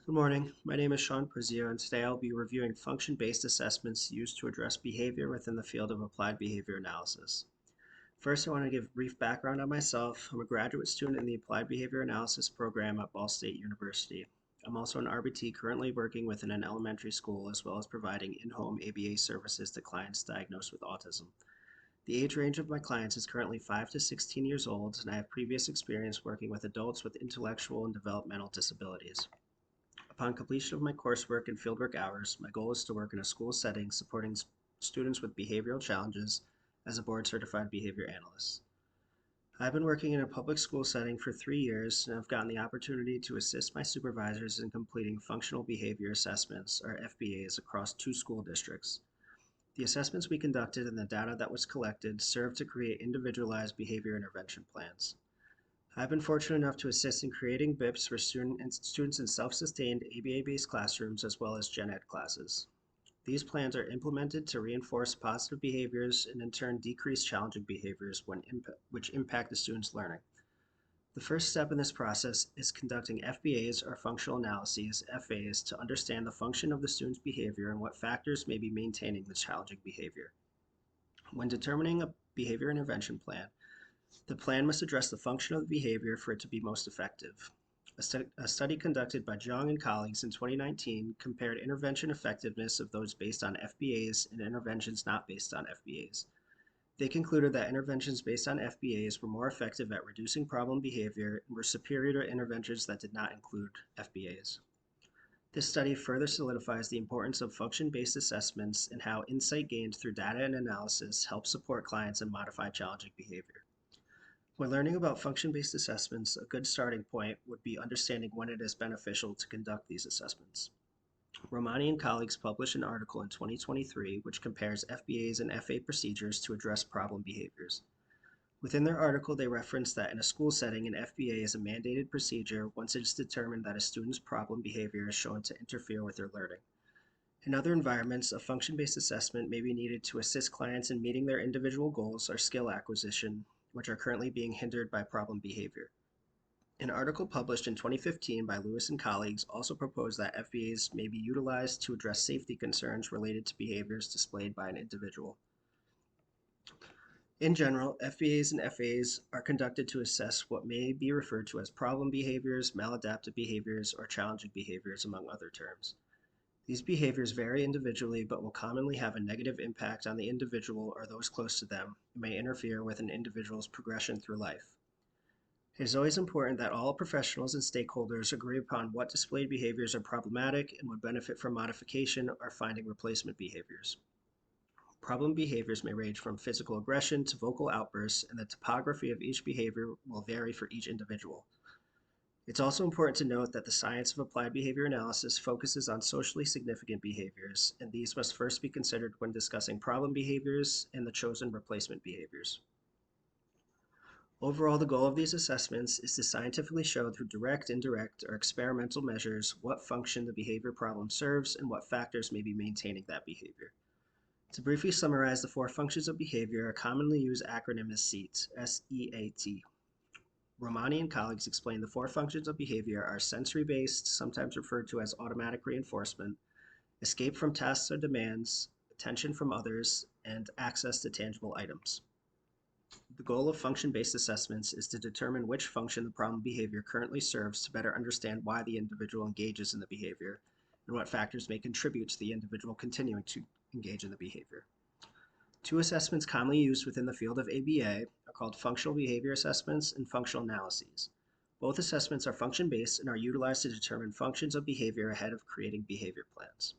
Good morning. My name is Prizio, and today I'll be reviewing function-based assessments used to address behavior within the field of applied behavior analysis. First, I want to give a brief background on myself. I'm a graduate student in the Applied Behavior Analysis program at Ball State University. I'm also an RBT currently working within an elementary school as well as providing in-home ABA services to clients diagnosed with autism. The age range of my clients is currently 5 to 16 years old, and I have previous experience working with adults with intellectual and developmental disabilities. Upon completion of my coursework and fieldwork hours, my goal is to work in a school setting supporting students with behavioral challenges as a board-certified behavior analyst. I've been working in a public school setting for 3 years, and I've gotten the opportunity to assist my supervisors in completing functional behavior assessments, or FBAs, across 2 school districts. The assessments we conducted and the data that was collected served to create individualized behavior intervention plans. I've been fortunate enough to assist in creating BIPs for students in self-sustained ABA-based classrooms as well as gen ed classes. These plans are implemented to reinforce positive behaviors and in turn decrease challenging behaviors which impact the student's learning. The first step in this process is conducting FBAs or functional analyses, FAs, to understand the function of the student's behavior and what factors may be maintaining the challenging behavior. When determining a behavior intervention plan, the plan must address the function of the behavior for it to be most effective. A study conducted by Zhang and colleagues in 2019 compared intervention effectiveness of those based on FBAs and interventions not based on FBAs. They concluded that interventions based on FBAs were more effective at reducing problem behavior and were superior to interventions that did not include FBAs. This study further solidifies the importance of function-based assessments and how insight gained through data and analysis helps support clients and modify challenging behavior. When learning about function-based assessments, a good starting point would be understanding when it is beneficial to conduct these assessments. Romani and colleagues published an article in 2023 which compares FBAs and FA procedures to address problem behaviors. Within their article, they reference that in a school setting, an FBA is a mandated procedure once it is determined that a student's problem behavior is shown to interfere with their learning. In other environments, a function-based assessment may be needed to assist clients in meeting their individual goals or skill acquisition, which are currently being hindered by problem behavior. An article published in 2015 by Lewis and colleagues also proposed that FBAs may be utilized to address safety concerns related to behaviors displayed by an individual. In general, FBAs and FAs are conducted to assess what may be referred to as problem behaviors, maladaptive behaviors, or challenging behaviors, among other terms. These behaviors vary individually but will commonly have a negative impact on the individual or those close to them and may interfere with an individual's progression through life. It is always important that all professionals and stakeholders agree upon what displayed behaviors are problematic and would benefit from modification or finding replacement behaviors. Problem behaviors may range from physical aggression to vocal outbursts, and the topography of each behavior will vary for each individual. It's also important to note that the science of applied behavior analysis focuses on socially significant behaviors, and these must first be considered when discussing problem behaviors and the chosen replacement behaviors. Overall, the goal of these assessments is to scientifically show through direct, indirect, or experimental measures what function the behavior problem serves and what factors may be maintaining that behavior. To briefly summarize the 4 functions of behavior, a commonly used acronym is SEAT, S-E-A-T. Romani and colleagues explain the 4 functions of behavior are sensory-based, sometimes referred to as automatic reinforcement, escape from tasks or demands, attention from others, and access to tangible items. The goal of function-based assessments is to determine which function the problem behavior currently serves to better understand why the individual engages in the behavior and what factors may contribute to the individual continuing to engage in the behavior. 2 assessments commonly used within the field of ABA are called functional behavior assessments and functional analyses. Both assessments are function-based and are utilized to determine functions of behavior ahead of creating behavior plans.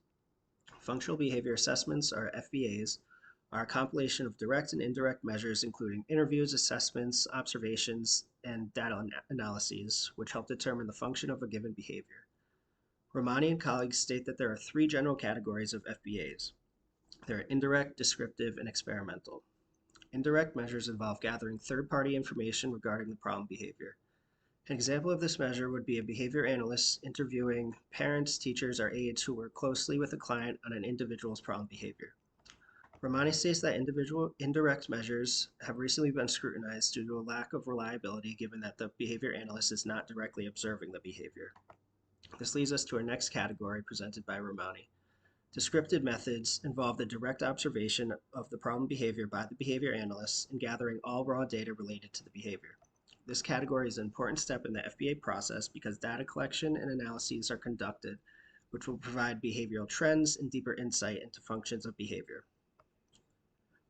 Functional behavior assessments, or FBAs, are a compilation of direct and indirect measures including interviews, assessments, observations, and data analyses, which help determine the function of a given behavior. Romani and colleagues state that there are 3 general categories of FBAs. They're indirect, descriptive, and experimental. Indirect measures involve gathering third-party information regarding the problem behavior. An example of this measure would be a behavior analyst interviewing parents, teachers, or aides who work closely with a client on an individual's problem behavior. Romani states that individual indirect measures have recently been scrutinized due to a lack of reliability given that the behavior analyst is not directly observing the behavior. This leads us to our next category presented by Romani. Descriptive methods involve the direct observation of the problem behavior by the behavior analysts and gathering all raw data related to the behavior. This category is an important step in the FBA process because data collection and analyses are conducted, which will provide behavioral trends and deeper insight into functions of behavior.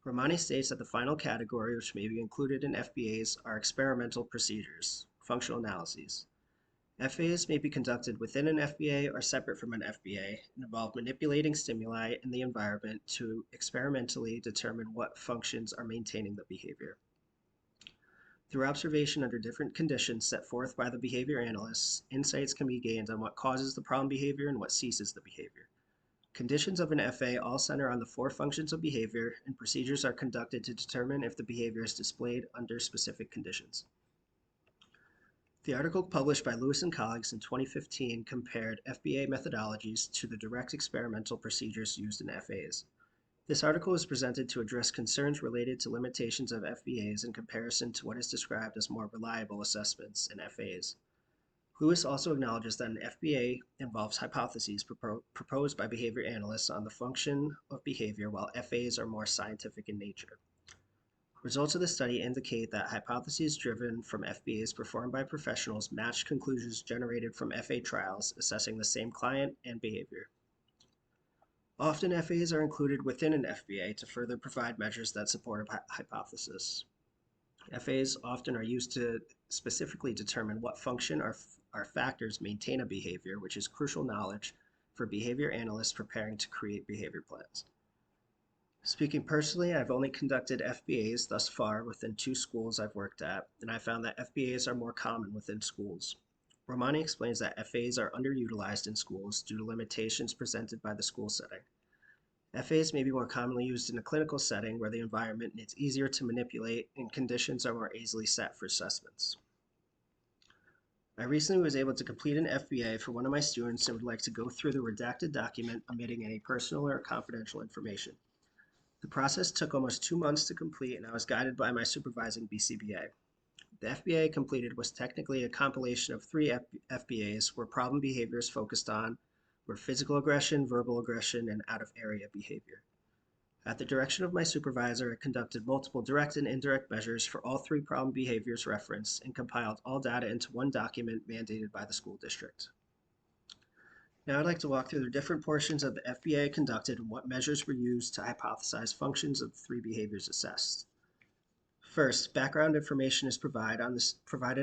Romani states that the final category, which may be included in FBAs, are experimental procedures, functional analyses. FAs may be conducted within an FBA or separate from an FBA and involve manipulating stimuli in the environment to experimentally determine what functions are maintaining the behavior. Through observation under different conditions set forth by the behavior analysts, insights can be gained on what causes the problem behavior and what ceases the behavior. Conditions of an FA all center on the four functions of behavior, and procedures are conducted to determine if the behavior is displayed under specific conditions. The article published by Lewis and colleagues in 2015 compared FBA methodologies to the direct experimental procedures used in FAs. This article is presented to address concerns related to limitations of FBAs in comparison to what is described as more reliable assessments in FAs. Lewis also acknowledges that an FBA involves hypotheses proposed by behavior analysts on the function of behavior, while FAs are more scientific in nature. Results of the study indicate that hypotheses driven from FBAs performed by professionals match conclusions generated from FA trials assessing the same client and behavior. Often FAs are included within an FBA to further provide measures that support a hypothesis. FAs often are used to specifically determine what function or factors maintain a behavior, which is crucial knowledge for behavior analysts preparing to create behavior plans. Speaking personally, I've only conducted FBAs thus far within 2 schools I've worked at, and I found that FBAs are more common within schools. Romani explains that FAs are underutilized in schools due to limitations presented by the school setting. FAs may be more commonly used in a clinical setting where the environment is easier to manipulate and conditions are more easily set for assessments. I recently was able to complete an FBA for one of my students and would like to go through the redacted document omitting any personal or confidential information. The process took almost 2 months to complete, and I was guided by my supervising BCBA. The FBA completed was technically a compilation of 3 FBAs where problem behaviors focused on were physical aggression, verbal aggression, and out-of-area behavior. At the direction of my supervisor, I conducted multiple direct and indirect measures for all 3 problem behaviors referenced and compiled all data into one document mandated by the school district. Now I'd like to walk through the different portions of the FBA conducted and what measures were used to hypothesize functions of the 3 behaviors assessed. First, background information is provided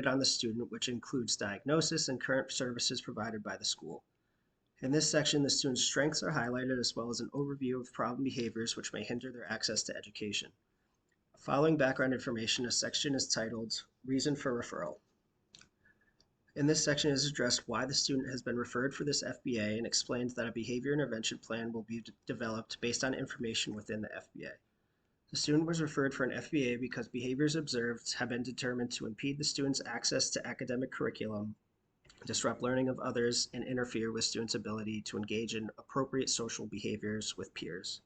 on the student, which includes diagnosis and current services provided by the school. In this section, the student's strengths are highlighted as well as an overview of problem behaviors which may hinder their access to education. Following background information, a section is titled Reason for Referral. In this section is addressed why the student has been referred for this FBA and explains that a behavior intervention plan will be developed based on information within the FBA. The student was referred for an FBA because behaviors observed have been determined to impede the student's access to academic curriculum, disrupt learning of others, and interfere with students' ability to engage in appropriate social behaviors with peers.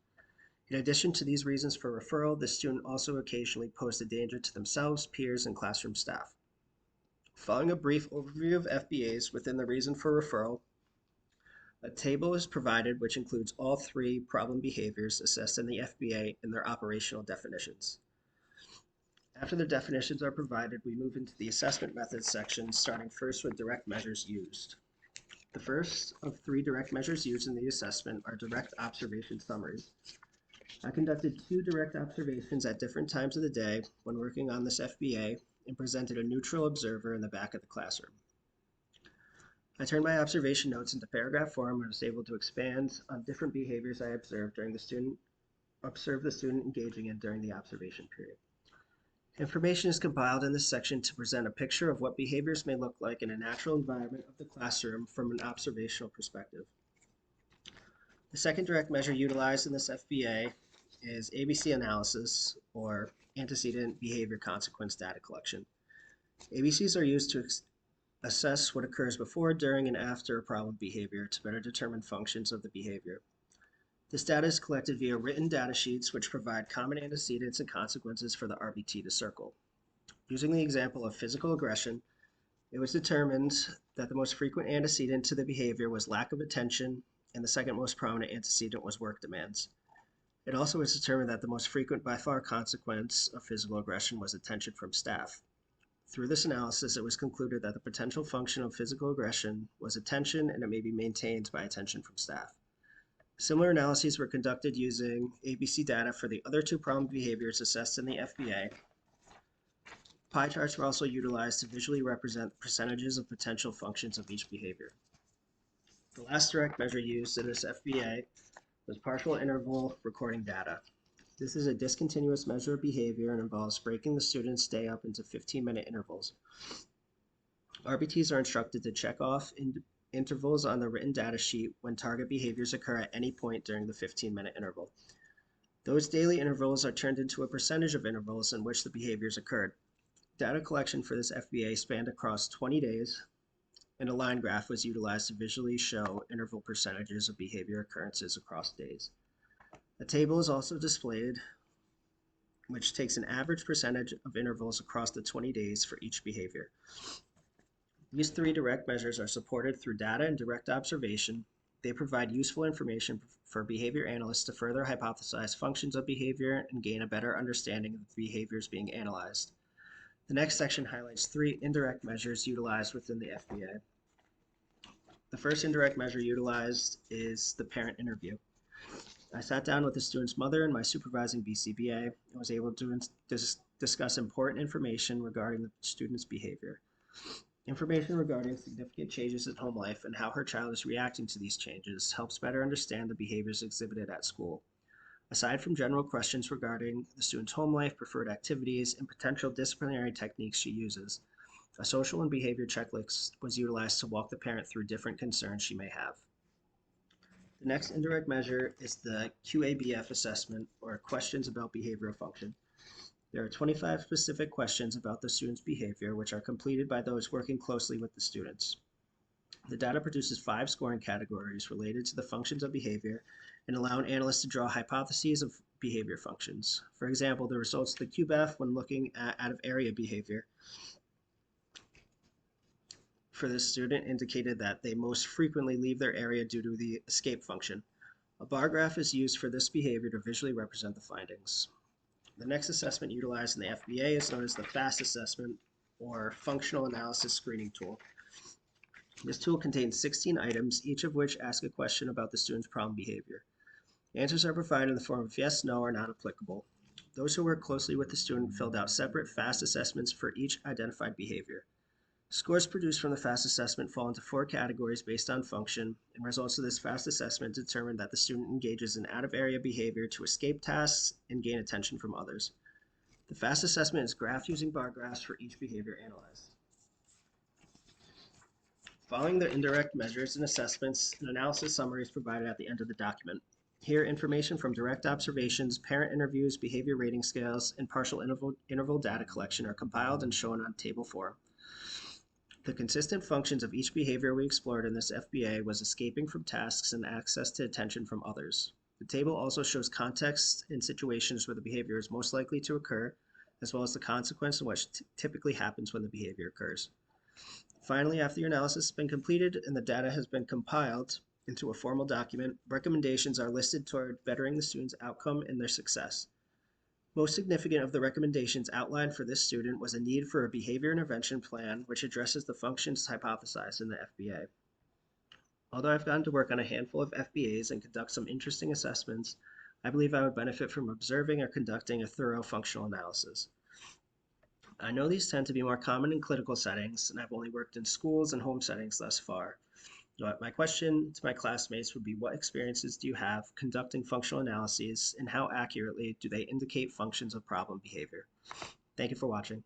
In addition to these reasons for referral, the student also occasionally posed a danger to themselves, peers, and classroom staff. Following a brief overview of FBAs within the reason for referral, a table is provided which includes all 3 problem behaviors assessed in the FBA and their operational definitions. After the definitions are provided, we move into the assessment methods section, starting first with direct measures used. The first of 3 direct measures used in the assessment are direct observation summaries. I conducted 2 direct observations at different times of the day when working on this FBA and presented a neutral observer in the back of the classroom. I turned my observation notes into paragraph form and was able to expand on different behaviors I observed the student engaging in during the observation period. Information is compiled in this section to present a picture of what behaviors may look like in a natural environment of the classroom from an observational perspective. The second direct measure utilized in this FBA is ABC analysis, or antecedent behavior consequence data collection. ABCs are used to assess what occurs before, during, and after a problem behavior to better determine functions of the behavior. This data is collected via written data sheets which provide common antecedents and consequences for the RBT to circle. Using the example of physical aggression, It was determined that the most frequent antecedent to the behavior was lack of attention, and the second most prominent antecedent was work demands. It also was determined that the most frequent by far consequence of physical aggression was attention from staff. Through this analysis, it was concluded that the potential function of physical aggression was attention, and it may be maintained by attention from staff. Similar analyses were conducted using ABC data for the other two problem behaviors assessed in the FBA. Pie charts were also utilized to visually represent percentages of potential functions of each behavior. The last direct measure used in this FBA was partial interval recording data. This is a discontinuous measure of behavior and involves breaking the student's day up into 15-minute intervals. RBTs are instructed to check off intervals on the written data sheet when target behaviors occur at any point during the 15-minute interval. Those daily intervals are turned into a percentage of intervals in which the behaviors occurred. Data collection for this FBA spanned across 20 days, and a line graph was utilized to visually show interval percentages of behavior occurrences across days. A table is also displayed which takes an average percentage of intervals across the 20 days for each behavior. These three direct measures are supported through data and direct observation. They provide useful information for behavior analysts to further hypothesize functions of behavior and gain a better understanding of the behaviors being analyzed. The next section highlights three indirect measures utilized within the FBA. The first indirect measure utilized is the parent interview. I sat down with the student's mother and my supervising BCBA and was able to discuss important information regarding the student's behavior. Information regarding significant changes in home life and how her child is reacting to these changes helps better understand the behaviors exhibited at school. Aside from general questions regarding the student's home life, preferred activities, and potential disciplinary techniques she uses, a social and behavior checklist was utilized to walk the parent through different concerns she may have. The next indirect measure is the QABF assessment, or questions about behavioral function. There are 25 specific questions about the student's behavior, which are completed by those working closely with the students. The data produces 5 scoring categories related to the functions of behavior and allow analysts to draw hypotheses of behavior functions. For example, the results of the QBF when looking at out-of-area behavior for this student indicated that they most frequently leave their area due to the escape function. A bar graph is used for this behavior to visually represent the findings. The next assessment utilized in the FBA is known as the FAST assessment, or Functional Analysis Screening Tool. This tool contains 16 items, each of which ask a question about the student's problem behavior. Answers are provided in the form of yes, no, or not applicable. Those who work closely with the student filled out separate FAST assessments for each identified behavior. Scores produced from the FAST assessment fall into 4 categories based on function, and results of this FAST assessment determine that the student engages in out-of-area behavior to escape tasks and gain attention from others. The FAST assessment is graphed using bar graphs for each behavior analyzed. Following the indirect measures and assessments, an analysis summary is provided at the end of the document. Here, information from direct observations, parent interviews, behavior rating scales, and partial interval data collection are compiled and shown on table form. The consistent functions of each behavior we explored in this FBA was escaping from tasks and access to attention from others. The table also shows context and situations where the behavior is most likely to occur, as well as the consequence in which typically happens when the behavior occurs. Finally, after your analysis has been completed and the data has been compiled into a formal document, recommendations are listed toward bettering the student's outcome and their success. Most significant of the recommendations outlined for this student was a need for a behavior intervention plan which addresses the functions hypothesized in the FBA. Although I've gotten to work on a handful of FBAs and conduct some interesting assessments, I believe I would benefit from observing or conducting a thorough functional analysis. I know these tend to be more common in clinical settings, and I've only worked in schools and home settings thus far. My question to my classmates would be, what experiences do you have conducting functional analyses, and how accurately do they indicate functions of problem behavior? Thank you for watching.